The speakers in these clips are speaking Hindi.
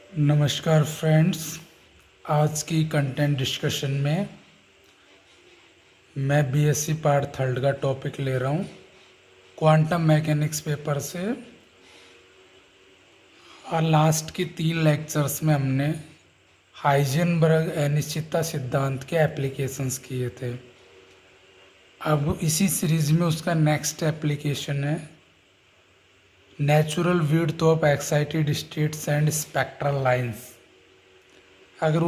नमस्कार फ्रेंड्स। आज की कंटेंट डिस्कशन में मैं बीएससी पार्ट थर्ड का टॉपिक ले रहा हूँ क्वांटम मैकेनिक्स पेपर से। और लास्ट की 3 लेक्चर्स में हमने हाइजेनबर्ग अनिश्चितता सिद्धांत के एप्लीकेशंस किए थे। अब इसी सीरीज में उसका नेक्स्ट एप्लीकेशन है natural width of excited states and spectral lines. अगर हम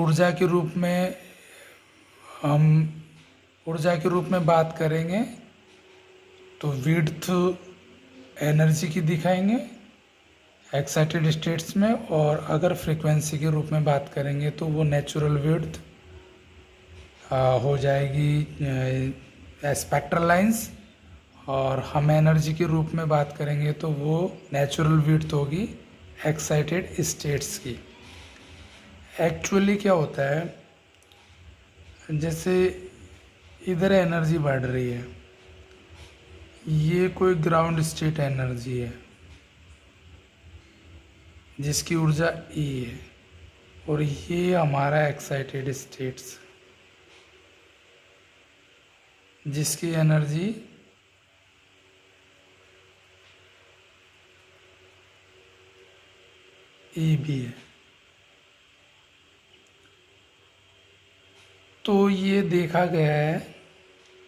ऊर्जा के रूप में बात करेंगे तो विड्थ एनर्जी की दिखाएंगे एक्साइटेड स्टेट्स में, और अगर फ्रीक्वेंसी के रूप में बात करेंगे तो वो नेचुरल विड्थ हो जाएगी स्पेक्ट्रल लाइंस, और हम एनर्जी के रूप में बात करेंगे तो वो नेचुरल विड्थ होगी एक्साइटेड स्टेट्स की। एक्चुअली क्या होता है, जैसे इधर एनर्जी बढ़ रही है, ये कोई ग्राउंड स्टेट एनर्जी है जिसकी ऊर्जा E है, और ये हमारा एक्साइटेड स्टेट्स जिसकी एनर्जी E भी है। तो ये देखा गया है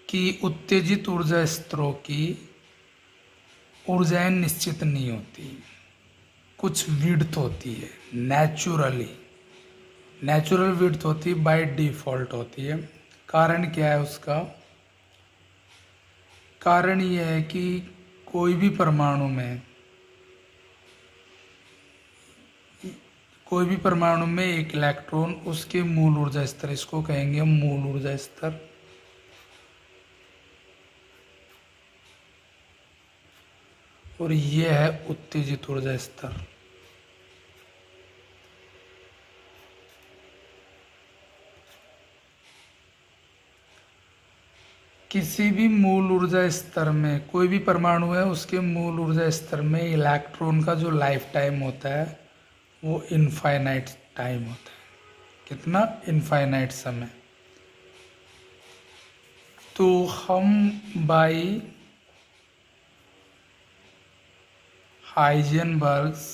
कि उत्तेजित ऊर्जा स्तरों की ऊर्जाएं निश्चित नहीं होती, कुछ विड्थ होती है नेचुरल विड्थ होती है, बाय डिफॉल्ट होती है। कारण क्या है उसका? कारण ये है कि कोई भी परमाणु में एक इलेक्ट्रॉन, उसके मूल ऊर्जा स्तर, इसको कहेंगे हम मूल ऊर्जा स्तर, और ये है उत्तेजित ऊर्जा स्तर। किसी भी मूल ऊर्जा स्तर में कोई भी परमाणु है, उसके मूल ऊर्जा स्तर में इलेक्ट्रॉन का जो लाइफ टाइम होता है वो इनफाइनाइट टाइम होता है। कितना? इनफाइनाइट समय। तो हम by Heisenberg's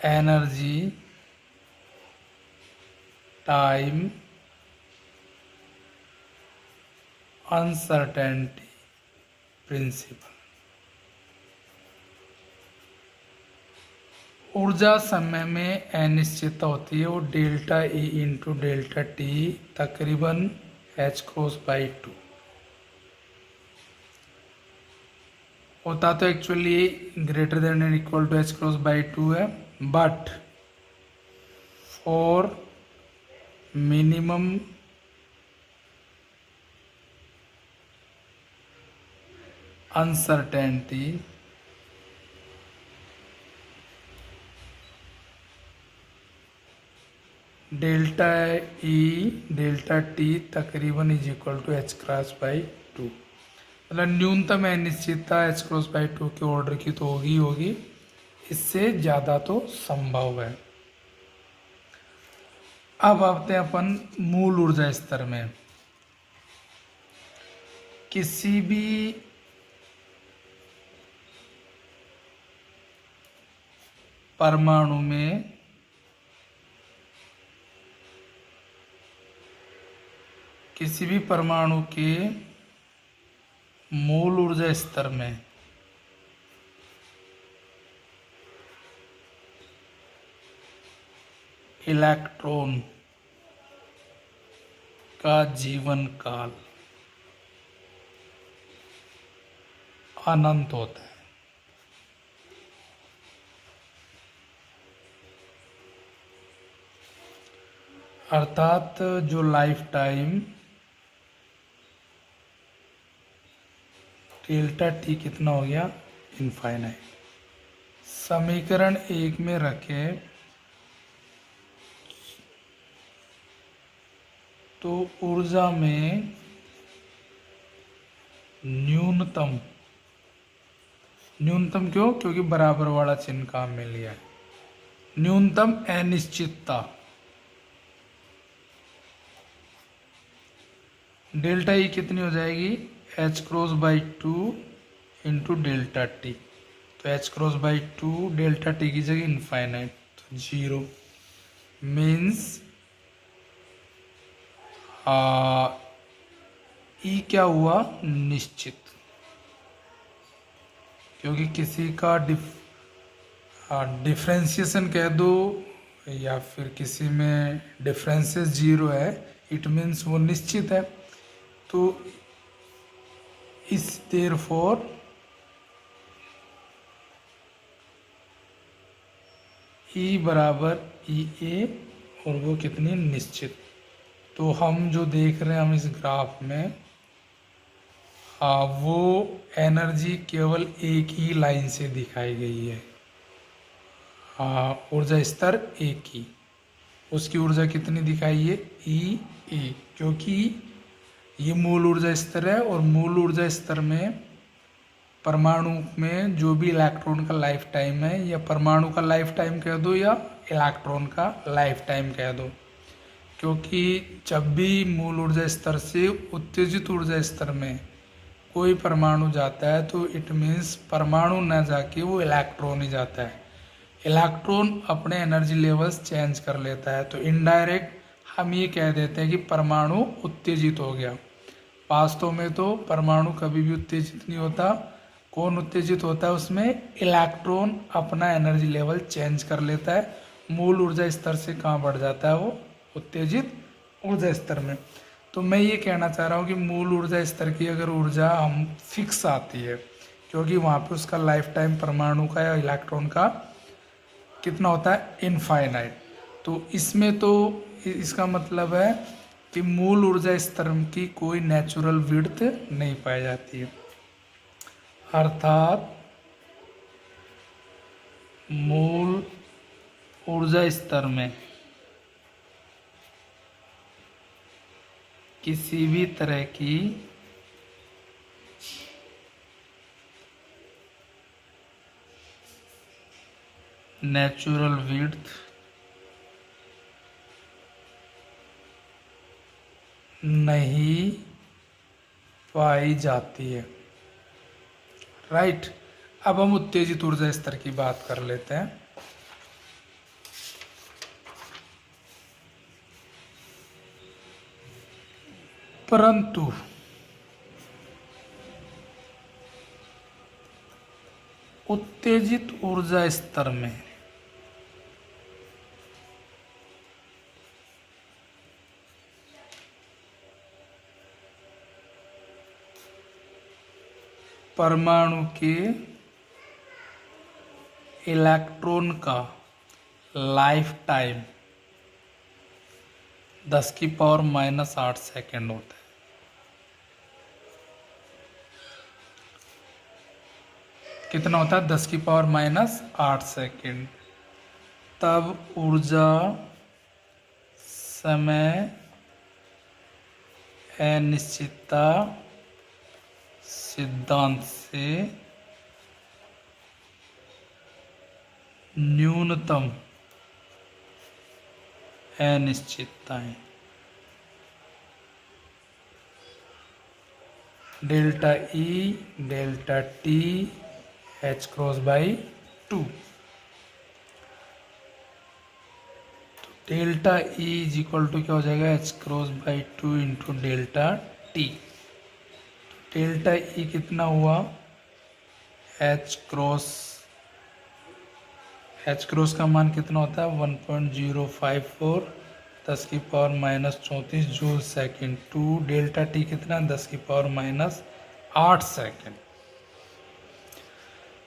energy time uncertainty principle, ऊर्जा समय में अनिश्चितता होती है, वो delta E into delta T तकरीबन h×2 होता। तो actually greater than and equal to h×2 है, but for minimum uncertainty delta E delta T तकरीबन इज इक्वल टू h×2। मतलब न्यूनतम अनिश्चितता h×2 के ऑर्डर की तो होगी, इससे ज़्यादा तो संभव है। अब आते हैं अपन मूल ऊर्जा स्तर में। किसी भी परमाणु में किसी भी परमाणु के मूल ऊर्जा स्तर में इलेक्ट्रॉन का जीवन काल अनंत होता है। अर्थात जो लाइफ टाइम डेल्टा टी कितना हो गया? इनफाइनाइट। समीकरण 1 में रखें तो ऊर्जा में न्यूनतम न्यूनतम क्यों? क्योंकि बराबर वाला चिन्ह काम में लिया है। न्यूनतम अनिश्चितता, डेल्टा ई कितनी हो जाएगी? H cross by two into delta T. तो H cross by two delta T की जगह इनफाइनाइट, तो 0 मीन्स ई क्या हुआ? निश्चित। क्योंकि किसी का डिफ्रेंशिएशन कह दो या फिर किसी में डिफरेंसेस 0 है, इट मीन्स वो निश्चित है। तो इस देयरफॉर ई बराबर ई ए, और वो कितनी? निश्चित। तो हम जो देख रहे हैं हम इस ग्राफ में, वो एनर्जी केवल एक ही लाइन से दिखाई गई है। ऊर्जा स्तर एक ही, उसकी ऊर्जा कितनी दिखाई है? ई ए, क्योंकि ये मूल ऊर्जा स्तर है, और मूल ऊर्जा स्तर में परमाणु में जो भी इलेक्ट्रॉन का लाइफ टाइम है, या परमाणु का लाइफ टाइम कह दो या इलेक्ट्रॉन का लाइफ टाइम कह दो, क्योंकि जब भी मूल ऊर्जा स्तर से उत्तेजित ऊर्जा स्तर में कोई परमाणु जाता है तो इट मीन्स परमाणु न जाके वो इलेक्ट्रॉन ही जाता है। इलेक्ट्रॉन अपने एनर्जी लेवल्स चेंज कर लेता है, तो इनडायरेक्ट हम ये कह देते हैं कि परमाणु उत्तेजित हो गया। वास्तव में तो परमाणु कभी भी उत्तेजित नहीं होता। कौन उत्तेजित होता है? उसमें इलेक्ट्रॉन अपना एनर्जी लेवल चेंज कर लेता है, मूल ऊर्जा स्तर से कहाँ बढ़ जाता है? वो उत्तेजित ऊर्जा स्तर में। तो मैं ये कहना चाह रहा हूँ कि मूल ऊर्जा स्तर की अगर ऊर्जा हम फिक्स आती है, क्योंकि वहाँ पे उसका लाइफ टाइम परमाणु का या इलेक्ट्रॉन का कितना होता है? इनफाइनाइट। तो इसमें तो इसका मतलब है कि मूल ऊर्जा स्तर की कोई नेचुरल विड्थ नहीं पाई जाती है, अर्थात मूल ऊर्जा स्तर में किसी भी तरह की नेचुरल विड्थ नहीं पाई जाती है। राइट। अब हम उत्तेजित ऊर्जा स्तर की बात कर लेते हैं। परंतु उत्तेजित ऊर्जा स्तर में परमाणु के इलेक्ट्रॉन का लाइफ टाइम 10⁻⁻8 सेकेंड होता है। कितना होता है? 10⁻⁻8 सेकेंड। तब ऊर्जा समय अनिश्चितता सिद्धांत से न्यूनतम अनिश्चितताएं delta E delta T H cross by 2। तो delta E is equal to क्या हो जाएगा? H cross by 2 into delta T. Delta E कितना हुआ? एच क्रॉस का मान कितना होता है? 1.054 10⁻⁻34 joule second to delta T कितना? 10⁻⁸ सेकेंड।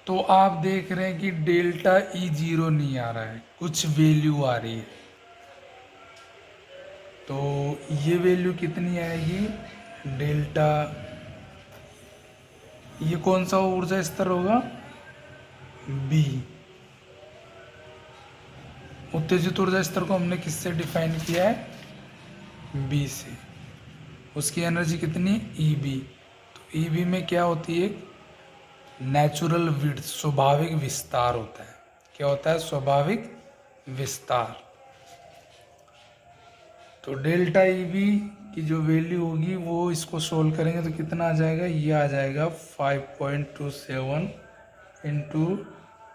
तो आप देख रहे हैं कि डेल्टा ई 0 नहीं आ रहा है, कुछ वैल्यू आ रही है। तो ये वैल्यू कितनी आएगी? डेल्टा, ये कौन सा ऊर्जा स्तर होगा? बी। उत्तेजित ऊर्जा स्तर को हमने किससे डिफाइन किया है? बी से। उसकी एनर्जी कितनी? E B. तो ई बी में क्या होती है? नेचुरल विड्थ, स्वाभाविक विस्तार होता है। क्या होता है? स्वाभाविक विस्तार। तो डेल्टा ई बी की जो वैल्यू होगी वो इसको सोल्व करेंगे तो कितना आ जाएगा? ये आ जाएगा 5.27 इंटू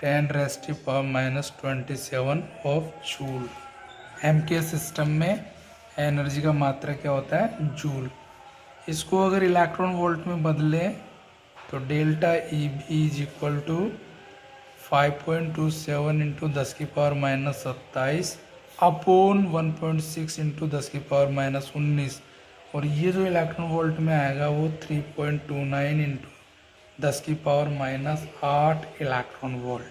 10⁻⁻27 ऑफ जूल। एम के सिस्टम में एनर्जी का मात्रा क्या होता है? जूल। इसको अगर इलेक्ट्रॉन वोल्ट में बदलें तो delta E B is equal to 5.27 into 10⁻27 upon 1.6 into 10⁻−19, और ये जो इलेक्ट्रॉन वोल्ट में आएगा वो 3.29 इंटू 10⁻8 इलेक्ट्रॉन वोल्ट।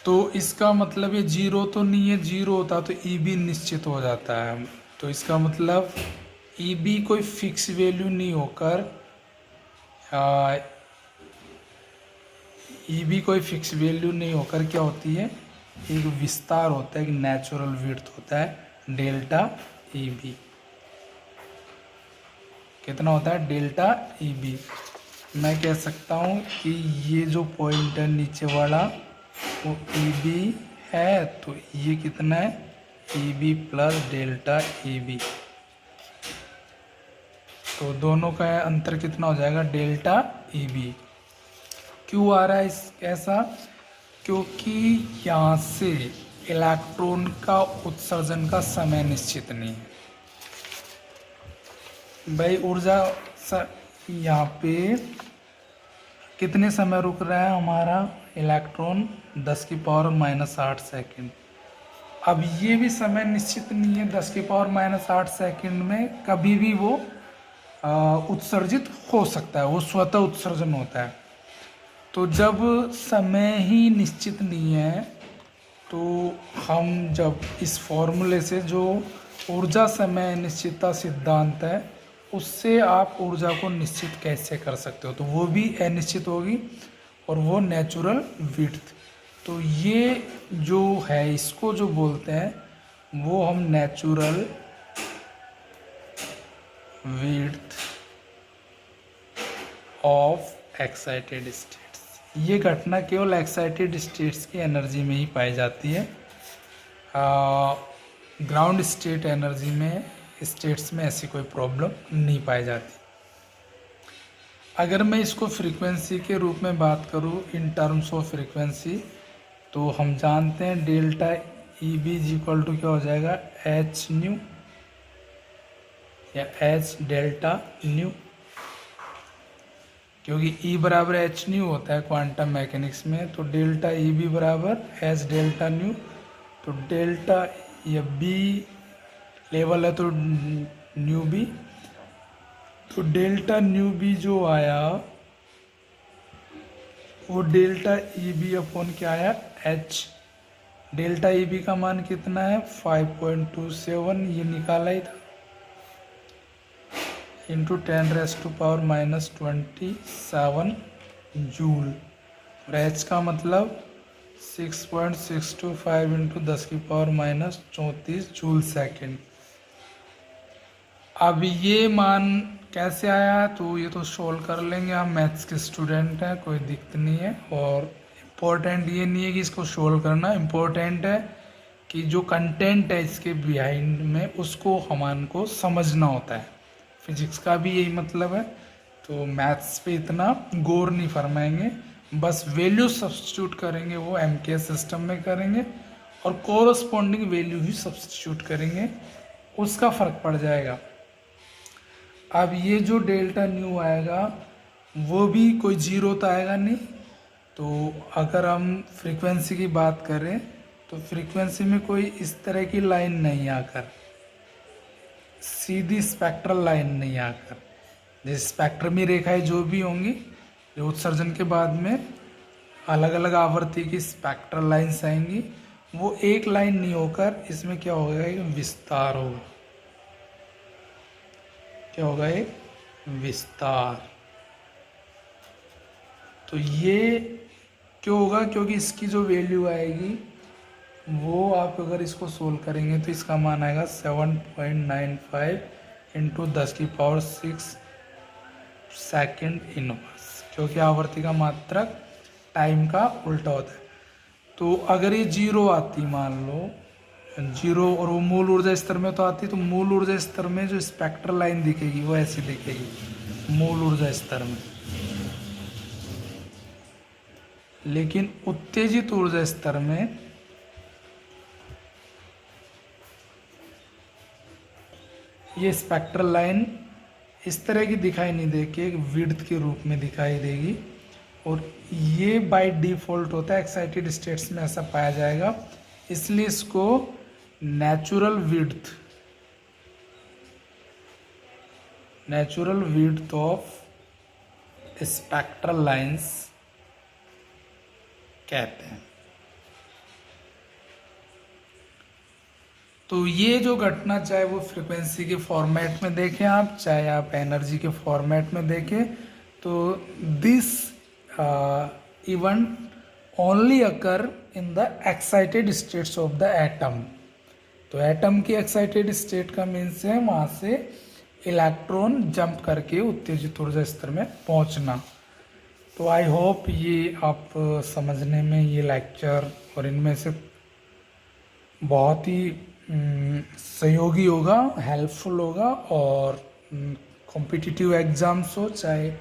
तो इसका मतलब ये जीरो तो नहीं है, जीरो होता तो ई बी निश्चित हो जाता है। तो इसका मतलब ई बी कोई फिक्स वैल्यू नहीं होकर ई बी कोई फिक्स वैल्यू नहीं होकर क्या होती है? एक विस्तार होता है, एक नेचुरल विड्थ होता है डेल्टा ई बी। कितना होता है? Delta E B. मैं कह सकता हूँ कि ये जो पॉइंट है नीचे वाला वो ई बी है, तो ये कितना है? E B plus delta E B. तो दोनों का अंतर कितना हो जाएगा? Delta E B. क्यों आ रहा है ऐसा? क्योंकि यहाँ से इलेक्ट्रॉन का उत्सर्जन का समय निश्चित नहीं है भाई। ऊर्जा यहाँ पे कितने समय रुक रहा है हमारा इलेक्ट्रॉन? 10⁻⁻8 सेकेंड। अब ये भी समय निश्चित नहीं है, 10⁻⁻8 सेकेंड में कभी भी वो उत्सर्जित हो सकता है, वो स्वतः उत्सर्जन होता है। तो जब समय ही निश्चित नहीं है तो हम जब इस फॉर्मूले से जो ऊर्जा समय निश्चितता सिद्धांत है उससे आप ऊर्जा को निश्चित कैसे कर सकते हो? तो वो भी अनिश्चित होगी और वो नेचुरल विड्थ। तो ये जो है इसको जो बोलते हैं वो हम natural width of excited states. ये घटना केवल एक्साइटेड स्टेट्स की एनर्जी में ही पाई जाती है। ग्राउंड स्टेट एनर्जी में स्टेट्स में ऐसी कोई प्रॉब्लम नहीं पाई जाती। अगर मैं इसको फ्रीक्वेंसी के रूप में बात करूँ इन टर्म्स ऑफ फ्रीक्वेंसी, तो हम जानते हैं delta E B is equal to क्या हो जाएगा? एच न्यू या एच डेल्टा न्यू, क्योंकि E बराबर एच न्यू होता है क्वांटम मैकेनिक्स में। तो डेल्टा ई बी बराबर एच डेल्टा न्यू। तो डेल्टा या बी लेवल है तो न्यू बी, तो डेल्टा न्यू बी जो आया वो डेल्टा ई बी अपॉन क्या आया? एच। डेल्टा ई बी का मान कितना है? 5.27, ये निकाला ही था, इंटू 10⁻⁻27 जूल। और एच का मतलब 6.625 इंटू 10⁻⁻34 जूल सेकेंड। अब ये मान कैसे आया? तो ये तो सोल्व कर लेंगे, हम मैथ्स के स्टूडेंट हैं, कोई दिक्कत नहीं है। और इम्पोर्टेंट ये नहीं है कि इसको सोल्व करना, इम्पोर्टेंट है कि जो कंटेंट है इसके बिहाइंड में उसको हमान को समझना होता है। फिजिक्स का भी यही मतलब है। तो मैथ्स पे इतना गौर नहीं फरमाएंगे, बस वैल्यू सब्स्टिट्यूट करेंगे, वो एम के सिस्टम में करेंगे और कोरस्पॉन्डिंग वैल्यू ही सब्स्टिट्यूट करेंगे, उसका फ़र्क पड़ जाएगा। अब ये जो डेल्टा न्यू आएगा वो भी कोई जीरो तो आएगा नहीं। तो अगर हम फ्रीक्वेंसी की बात करें तो फ्रीक्वेंसी में कोई इस तरह की लाइन नहीं आकर, सीधी स्पेक्ट्रल लाइन नहीं आकर, जैसे स्पेक्ट्रमी रेखाएं जो भी होंगी जो उत्सर्जन के बाद में अलग अलग आवृत्ति की स्पेक्ट्रल लाइन्स आएंगी, वो एक लाइन नहीं होकर इसमें क्या होगा? एक विस्तार होगा। क्या होगा? एक विस्तार। तो ये क्यों होगा? क्योंकि इसकी जो वैल्यू आएगी वो आप अगर इसको सोल्व करेंगे तो इसका मान आएगा 7.95 इंटू 10⁶ सेकेंड इनवर्स, क्योंकि आवर्ती का मात्रक टाइम का उल्टा होता है। तो अगर ये 0 आती, मान लो 0, और वो मूल ऊर्जा स्तर में तो आती, तो मूल ऊर्जा स्तर में जो स्पेक्ट्रल लाइन दिखेगी वो ऐसी दिखेगी मूल ऊर्जा स्तर में। लेकिन उत्तेजित ऊर्जा स्तर में ये स्पेक्ट्रल लाइन इस तरह की दिखाई नहीं देगी, एक विड्थ के रूप में दिखाई देगी, और ये बाय डिफ़ॉल्ट होता है, एक्साइटेड स्टेट्स में ऐसा पाया जाएगा, इसलिए इसको natural width of spectral lines कहते हैं। तो ये जो घटना, चाहे वो फ्रिक्वेंसी के फॉर्मेट में देखें आप, चाहे आप एनर्जी के फॉर्मेट में देखें, तो this event only occur in the excited states of the atom. तो एटम की एक्साइटेड स्टेट का मीन्स है वहाँ से इलेक्ट्रॉन जंप करके उत्तेजित ऊर्जा स्तर में पहुँचना। तो आई होप ये आप समझने में ये लेक्चर और इनमें से बहुत ही सहयोगी होगा, हेल्पफुल होगा, और कॉम्पिटिटिव एग्ज़ाम्स हो, चाहे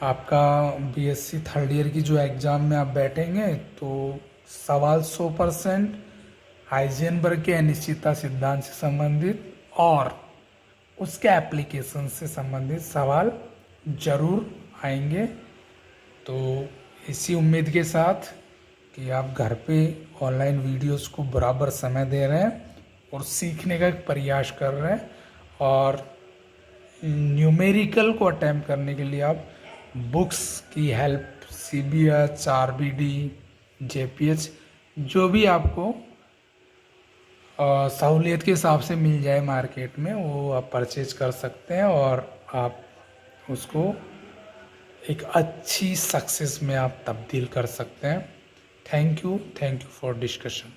आपका बीएससी थर्ड ईयर की जो एग्ज़ाम में आप बैठेंगे, तो सवाल 100% हाइजेनबर्ग के अनिश्चितता सिद्धांत से संबंधित और उसके एप्लीकेशन से संबंधित सवाल जरूर आएंगे। तो इसी उम्मीद के साथ कि आप घर पे ऑनलाइन वीडियोस को बराबर समय दे रहे हैं और सीखने का एक प्रयास कर रहे हैं, और न्यूमेरिकल को अटैम्प्ट करने के लिए आप बुक्स की हेल्प, CBH, RBD, JPH, जो भी आपको सहूलियत के हिसाब से मिल जाए मार्केट में, वो आप परचेज कर सकते हैं, और आप उसको एक अच्छी सक्सेस में आप तब्दील कर सकते हैं। Thank you for discussion.